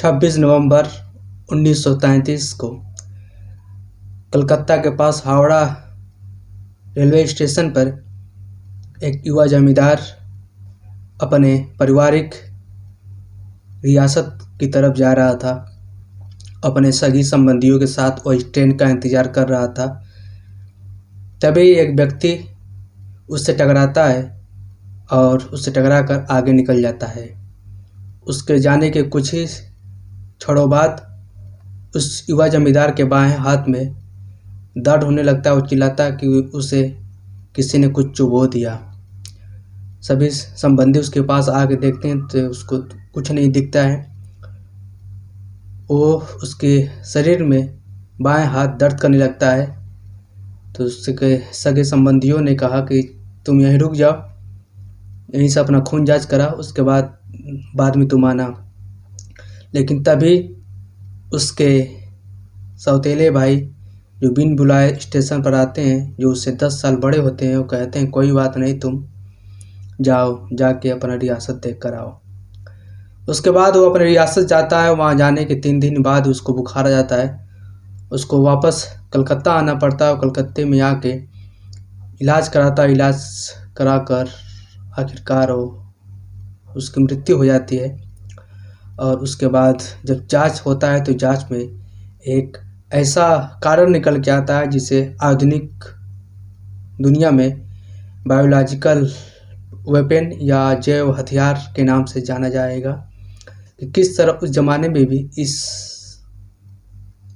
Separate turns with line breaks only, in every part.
26 नवंबर 1933 को कलकत्ता के पास Howrah railway station पर एक युवा जमींदार अपने पारिवारिक रियासत की तरफ जा रहा था। अपने सगी संबंधियों के साथ वह ट्रेन का इंतज़ार कर रहा था। तभी एक व्यक्ति उससे टकराता है और उससे टकराकर आगे निकल जाता है। उसके जाने के कुछ ही क्षणों बाद उस युवा जमींदार के बाएं हाथ में दर्द होने लगता है और चिल्लाता कि उसे किसी ने कुछ चुभो दिया। सभी संबंधी उसके पास आके देखते हैं तो उसको कुछ नहीं दिखता है। वो उसके शरीर में बाएं हाथ दर्द करने लगता है। तो उसके सगे संबंधियों ने कहा कि तुम यहीं रुक जाओ, यहीं से अपना खून जांच करा, उसके बाद में तुम आना। लेकिन तभी उसके सौतेले भाई जो बिन बुलाए स्टेशन पर आते हैं, जो उससे 10 साल बड़े होते हैं, वो कहते हैं कोई बात नहीं, तुम जाओ, जाके अपना रियासत देख कर आओ। उसके बाद वो अपनी रियासत जाता है। वहाँ जाने के 3 दिन बाद उसको बुखार आ जाता है। उसको वापस कलकत्ता आना पड़ता है और कलकत्ते में आके इलाज कराता है। इलाज कराकर आखिरकार उसकी मृत्यु हो जाती है। और उसके बाद जब जांच होता है तो जांच में एक ऐसा कारण निकल के आता है जिसे आधुनिक दुनिया में बायोलॉजिकल वेपन या जैव हथियार के नाम से जाना जाएगा। कि किस तरह उस ज़माने में भी इस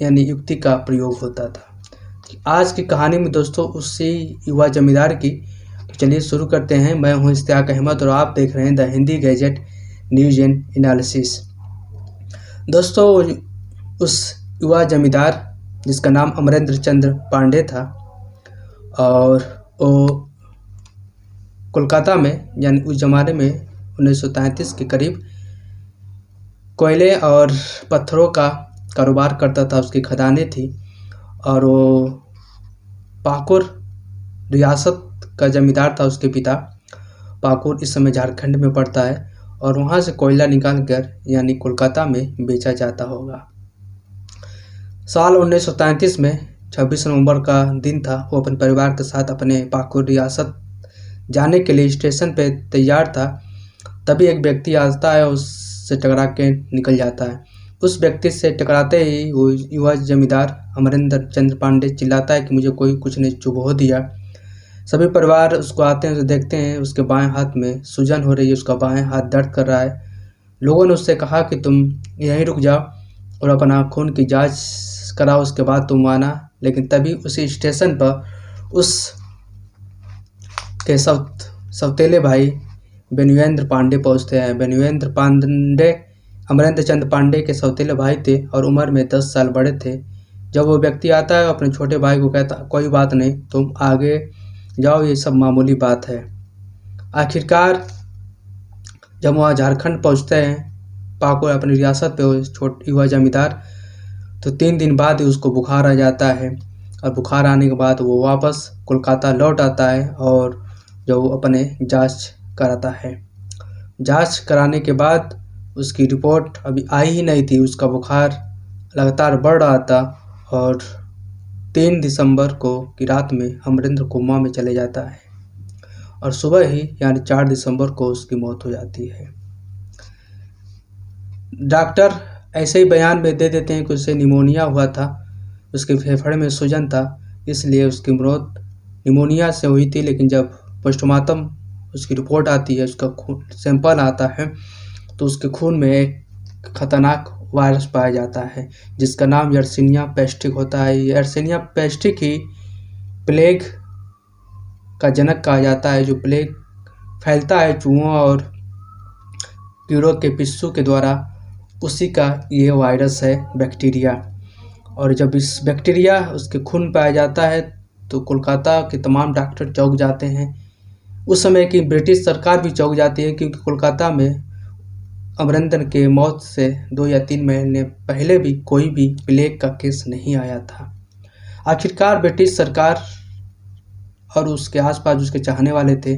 यानी युक्ति का प्रयोग होता था। आज की कहानी में दोस्तों उसी युवा जमींदार की। तो चलिए शुरू करते हैं। मैं हूं इश्तियाक अहमद और आप देख रहे हैं the Hindi gadget news and analysis. दोस्तों उस युवा जमींदार जिसका नाम अमरेंद्र चंद्र पांडे था और वो कोलकाता में यानी उस ज़माने में 1933 के करीब कोयले और पत्थरों का कारोबार करता था। उसकी खदानें थी और वो पाकुर रियासत का जमींदार था। उसके पिता पाकुर इस समय झारखंड में पड़ता है और वहाँ से कोयला निकाल कर यानी कोलकाता में बेचा जाता होगा। साल 1933 में 26 नवंबर का दिन था। वो अपने परिवार के साथ अपने पाकुर रियासत जाने के लिए स्टेशन पे तैयार था। तभी एक व्यक्ति आता है, उससे टकरा के निकल जाता है। उस व्यक्ति से टकराते ही वो युवा जमींदार अमरेंद्र चंद्र पांडे चिल्लाता है कि मुझे कोई कुछ ने चुभो दिया। सभी परिवार उसको आते हैं तो देखते हैं उसके बाएं हाथ में सूजन हो रही है, उसका बाएं हाथ दर्द कर रहा है। लोगों ने उससे कहा कि तुम यहीं रुक जाओ और अपना खून की जांच कराओ, उसके बाद तुम आना। लेकिन तभी उसी स्टेशन पर उस के सौतेले भाई बेनुवेंद्र पांडे पहुंचते हैं। बेनुवेंद्र पांडे अमरेंद्र चंद्र पांडे के सौतेले भाई थे और उम्र में 10 साल बड़े थे। जब वो व्यक्ति आता है अपने छोटे भाई को कहता कोई बात नहीं, तुम आगे जाओ, ये सब मामूली बात है। आखिरकार जब वहाँ झारखंड पहुँचते हैं पाकुर अपनी रियासत पे छोटे युवा जमींदार, तो 3 दिन बाद ही उसको बुखार आ जाता है। और बुखार आने के बाद वो वापस कोलकाता लौट आता है और जो वो अपने जांच कराता है। जांच कराने के बाद उसकी रिपोर्ट अभी आई ही नहीं थी। उसका बुखार लगातार बढ़ रहा था और 3 दिसंबर को की रात में अमरेंद्र कोमा में चले जाता है और सुबह ही यानी 4 दिसंबर को उसकी मौत हो जाती है। डॉक्टर ऐसे ही बयान में दे देते हैं कि उसे निमोनिया हुआ था, उसके फेफड़े में सूजन था, इसलिए उसकी मौत निमोनिया से हुई थी। लेकिन जब पोस्टमार्टम उसकी रिपोर्ट आती है, उसका खून सैंपल आता है, तो उसके खून में एक खतरनाक वायरस पाया जाता है जिसका नाम यर्सिनिया पेस्टिक होता है। यर्सिनिया पेस्टिक ही प्लेग का जनक कहा जाता है। जो प्लेग फैलता है चूहों और कीड़ों के पिस्सू के द्वारा, उसी का ये वायरस है, बैक्टीरिया। और जब इस बैक्टीरिया उसके खून पाया जाता है तो कोलकाता के तमाम डॉक्टर चौंक जाते हैं। उस समय की ब्रिटिश सरकार भी चौंक जाती है क्योंकि कोलकाता में अमरेंद्र के मौत से 2 या 3 महीने पहले भी कोई भी प्लेग का केस नहीं आया था। आखिरकार ब्रिटिश सरकार और उसके आसपास उसके चाहने वाले थे,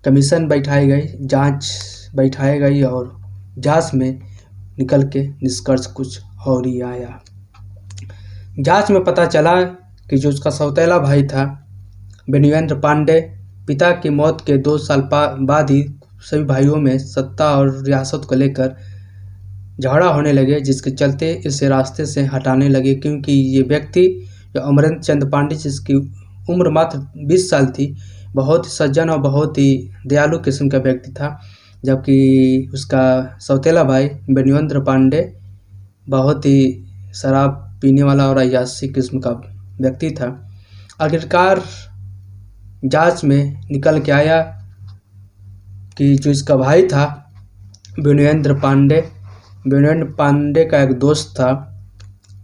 कमीशन बैठाई गई, जांच बैठाई गई और जांच में निकल के निष्कर्ष कुछ और ही आया। जांच में पता चला कि जो उसका सौतेला भाई था बेनिवेंद्र पांडे, पिता की मौत के 2 साल बाद ही सभी भाइयों में सत्ता और रियासत को लेकर झगड़ा होने लगे, जिसके चलते इसे रास्ते से हटाने लगे, क्योंकि ये व्यक्ति जो अमरेंद्र चंद पांडे, जिसकी उम्र मात्र 20 साल थी, बहुत ही सज्जन और बहुत ही दयालु किस्म का व्यक्ति था, जबकि उसका सौतेला भाई बेनिवेंद्र पांडे बहुत ही शराब पीने वाला और अय्याशी किस्म का व्यक्ति था। आखिरकार जांच में निकल के आया कि जो इसका भाई था बेनिवेंद्र पांडे का एक दोस्त था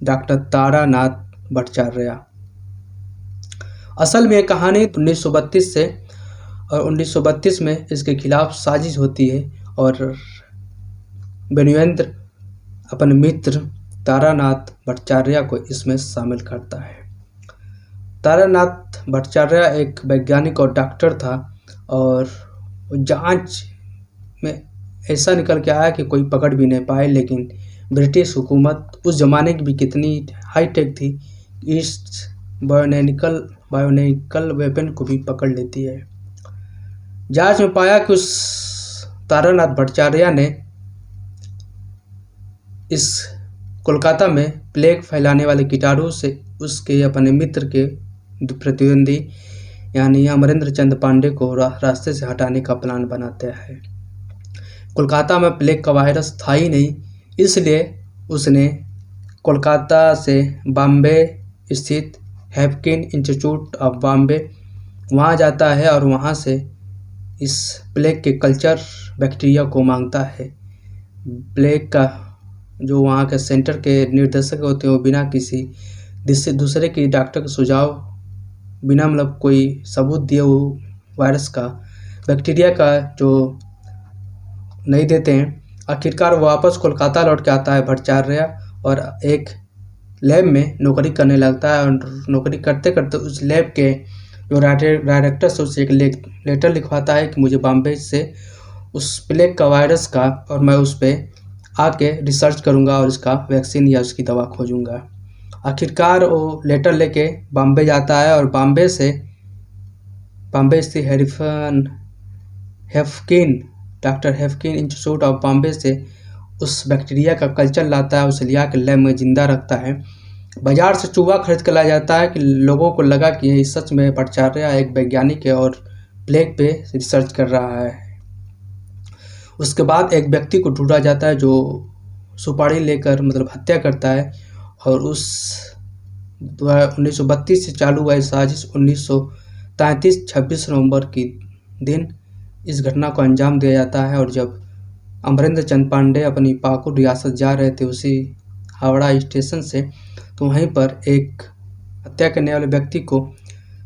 डॉक्टर तारानाथ भट्टाचार्य। असल में ये कहानी 1932 से, और 1932 में इसके खिलाफ साजिश होती है और बेनिवेंद्र अपने मित्र तारानाथ भट्टाचार्य को इसमें शामिल करता है। तारानाथ भट्टाचार्य एक वैज्ञानिक और डॉक्टर था, और जांच में ऐसा निकल के आया कि कोई पकड़ भी नहीं पाए, लेकिन ब्रिटिश हुकूमत उस ज़माने की भी कितनी हाईटेक थी, इस बायोनिकल वेपन को भी पकड़ लेती है। जांच में पाया कि उस तारानाथ भट्टाचार्य ने इस कोलकाता में प्लेग फैलाने वाले कीटाणु से उसके अपने मित्र के प्रतिद्वंदी यानी अमरेंद्र चंद पांडे को रास्ते से हटाने का प्लान बनाते हैं। कोलकाता में प्लेग का वायरस था ही नहीं, इसलिए उसने कोलकाता से बॉम्बे स्थित हैफकिन इंस्टीट्यूट ऑफ बॉम्बे वहाँ जाता है और वहाँ से इस प्लेग के कल्चर बैक्टीरिया को मांगता है। प्लेग का जो वहाँ के सेंटर के निर्देशक होते हैं वो बिना किसी दूसरे की डॉक्टर का सुझाव, बिना मतलब कोई सबूत दिए वो वायरस का बैक्टीरिया का जो नहीं देते हैं। आखिरकार वो वापस कोलकाता लौट के आता है भट्टाचार्य, और एक लैब में नौकरी करने लगता है, और नौकरी करते करते उस लैब के जो डायरेक्टर से उसे एक लेटर लिखवाता है कि मुझे बॉम्बे से उस प्लेग का वायरस का, और मैं उस पर आके रिसर्च करूँगा और इसका वैक्सीन या उसकी दवा खोजूँगा। आखिरकार वो लेटर लेके बॉम्बे जाता है और बॉम्बे स्थित doctor Haffkine institute of Bombay से उस बैक्टीरिया का कल्चर लाता है, उसे लिया के लैब में जिंदा रखता है। बाजार से चूहा खरीद कर लाया जाता है कि लोगों को लगा कि यही सच में भट्टाचार्य एक वैज्ञानिक है और प्लेग पे रिसर्च कर रहा है। उसके बाद एक व्यक्ति को ढूंढा जाता है जो सुपारी लेकर मतलब हत्या करता है, और उस 1932 से चालू हुआ साजिश 1933 26 नवंबर के दिन इस घटना को अंजाम दिया जाता है। और जब अमरेंद्र चंद पांडे अपनी पाकुड़ रियासत जा रहे थे उसी हावड़ा स्टेशन से, तो वहीं पर एक हत्या करने वाले व्यक्ति को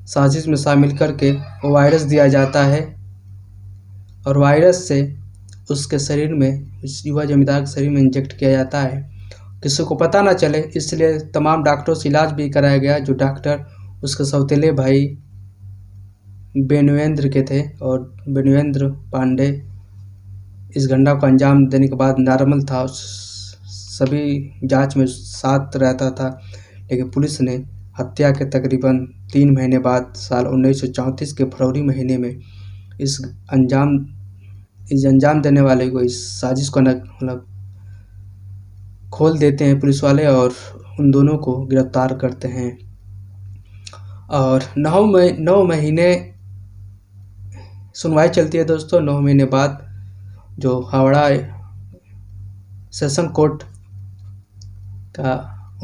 साजिश में शामिल करके वो वायरस दिया जाता है, और वायरस से उसके शरीर में, उस युवा जमींदार के शरीर में इंजेक्ट किया जाता है, किसी को पता ना चले, इसलिए तमाम डॉक्टरों से इलाज भी कराया गया। जो डॉक्टर उसके सौतेले भाई बेनिवेंद्र के थे, और बेनिवेंद्र पांडे इस घटना को अंजाम देने के बाद नॉर्मल था, सभी जांच में साथ रहता था, लेकिन पुलिस ने हत्या के तकरीबन 3 महीने बाद साल 1934 के फरवरी महीने में इस अंजाम देने वाले को, इस साजिश को मतलब खोल देते हैं पुलिस वाले और उन दोनों को गिरफ्तार करते हैं। और 9 महीने सुनवाई चलती है दोस्तों। 9 महीने बाद जो हावड़ा सेशन कोर्ट का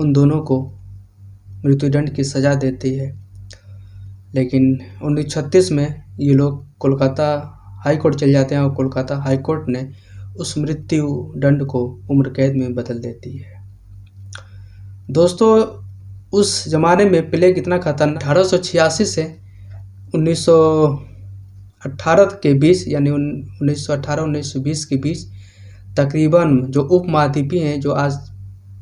उन दोनों को मृत्युदंड की सज़ा देती है, लेकिन 1936 में ये लोग कोलकाता हाई कोर्ट चले जाते हैं और कोलकाता हाई कोर्ट ने उस मृत्यु दंड को उम्र कैद में बदल देती है। दोस्तों, उस ज़माने में प्लेग इतना खतरनाक, 1886 से 1918 के बीच, यानी 1918-1920 के बीच तकरीबन जो उपमहाद्वीपीय हैं, जो आज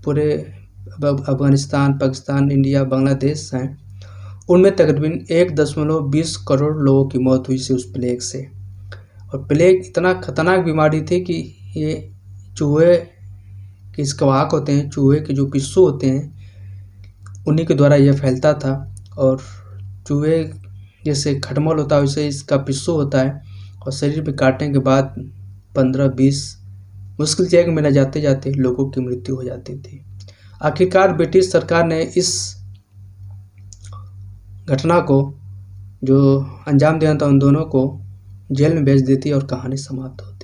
पूरे अफगानिस्तान, पाकिस्तान, इंडिया, बांग्लादेश हैं, उनमें तकरीबन 1.20 करोड़ लोगों की मौत हुई थी उस प्लेग से। और प्लेग इतना खतरनाक बीमारी थी कि ये चूहे कि स्क्वाक होते हैं, चूहे के जो पिस्सू होते हैं, उन्हीं के द्वारा यह फैलता था। और चूहे जैसे खटमल होता है वैसे इसका पिस्सू होता है, और शरीर पे काटने के बाद 15-20 मुश्किल से 1 महीना जाते जाते लोगों की मृत्यु हो जाती थी। आखिरकार ब्रिटिश सरकार ने इस घटना को जो अंजाम दिया था उन दोनों को जेल में भेज देती और कहानी समाप्त होती।